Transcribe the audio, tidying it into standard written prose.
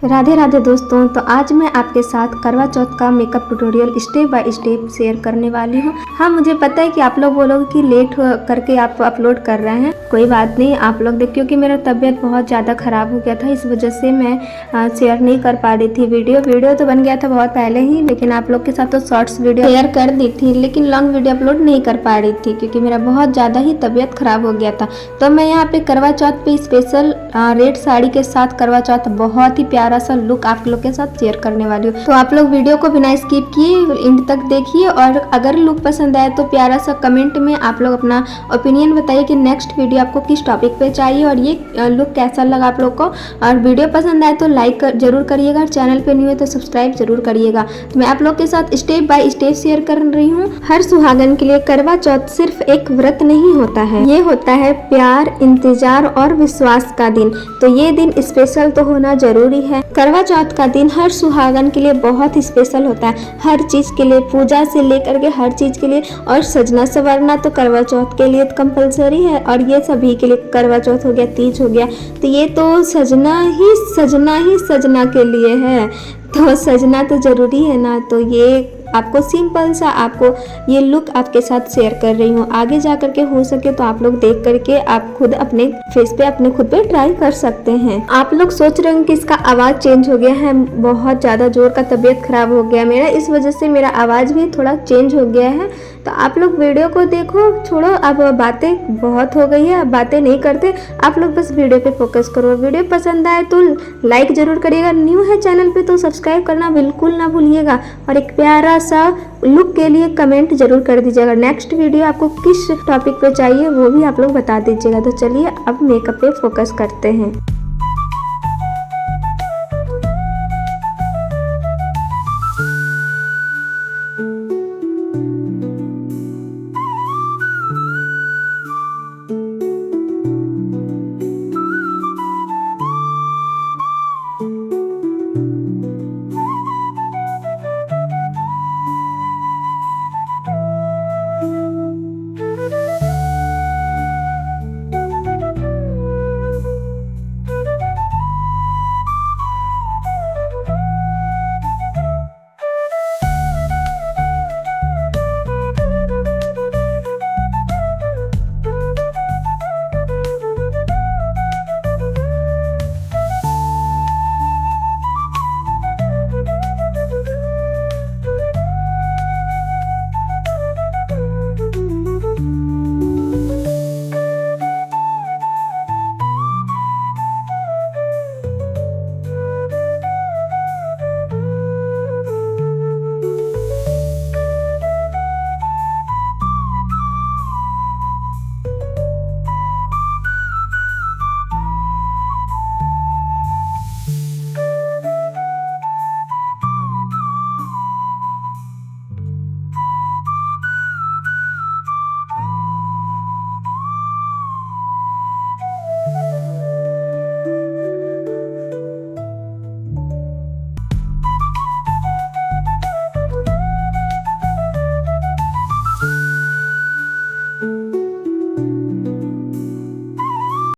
राधे राधे दोस्तों। तो आज मैं आपके साथ करवा चौथ का makeup tutorial step by step share करने वाली हूँ। हाँ, मुझे पता है कि आप लोग बोलोगे कि लेट करके आप अपलोड कर रहे हैं। कोई बात नहीं, आप लोग देख, क्योंकि मेरा तबीयत बहुत ज़्यादा ख़राब हो गया था, इस वजह से मैं शेयर नहीं कर पा रही थी। वीडियो तो बन गया था बहुत पहले ही, लेकिन आप लोग के साथ तो शॉर्ट्स वीडियो शेयर कर दी थी, लेकिन लॉन्ग वीडियो अपलोड नहीं कर पा रही थी क्योंकि मेरा बहुत ज़्यादा ही तबीयत ख़राब हो गया था। तो मैं यहाँ पे करवा चौथ पे स्पेशल रेड साड़ी के साथ करवा चौथ बहुत ही प्यारा सा लुक आप लोग के साथ शेयर करने वाली हूँ। तो आप लोग वीडियो को बिना स्किप किए एंड तक देखिए, और अगर लुक पसंद आए तो प्यारा सा कमेंट में आप लोग अपना ओपिनियन बताइए कि नेक्स्ट वीडियो आपको किस टॉपिक पे चाहिए और ये लुक कैसा लगा आप लोग को। और वीडियो पसंद आए तो लाइक जरूर करिएगा, और चैनल पे न्यू है तो सब्सक्राइब जरूर करिएगा। तो मैं आप लोग के साथ स्टेप बाय स्टेप शेयर कर रही हूँ। हर सुहागन के लिए करवा चौथ सिर्फ एक व्रत नहीं होता है, ये होता है प्यार, इंतजार और विश्वास का दिन। तो ये दिन स्पेशल तो होना जरूरी है। करवा चौथ का दिन हर सुहागन के लिए बहुत स्पेशल होता है, हर चीज के लिए, पूजा से लेकर के हर चीज के लिए। और सजना संवरना तो करवा चौथ के लिए कंपलसरी है, और ये सभी के लिए करवा चौथ हो गया, तीज हो गया, तो ये तो सजना के लिए है। तो सजना तो जरूरी है ना। तो ये आपको सिंपल सा आपको ये लुक आपके साथ शेयर कर रही हूँ। आगे जा करके हो सके तो आप लोग देख करके आप खुद अपने फेस पे अपने खुद पे ट्राई कर सकते हैं। आप लोग सोच रहे हैं कि इसका आवाज़ चेंज हो गया है, बहुत ज़्यादा जोर का तबीयत खराब हो गया मेरा, इस वजह से मेरा आवाज़ भी थोड़ा चेंज हो गया है। तो आप लोग वीडियो को देखो, छोड़ो अब बातें बहुत हो गई है, अब बातें नहीं करते, आप लोग बस वीडियो पे फोकस करो। वीडियो पसंद आए तो लाइक जरूर करिएगा, न्यू है चैनल पे तो सब्सक्राइब करना बिल्कुल ना भूलिएगा, और एक प्यारा सा लुक के लिए कमेंट जरूर कर दीजिएगा। नेक्स्ट वीडियो आपको किस टॉपिक पे चाहिए वो भी आप लोग बता दीजिएगा। तो चलिए अब मेकअप पे फोकस करते हैं।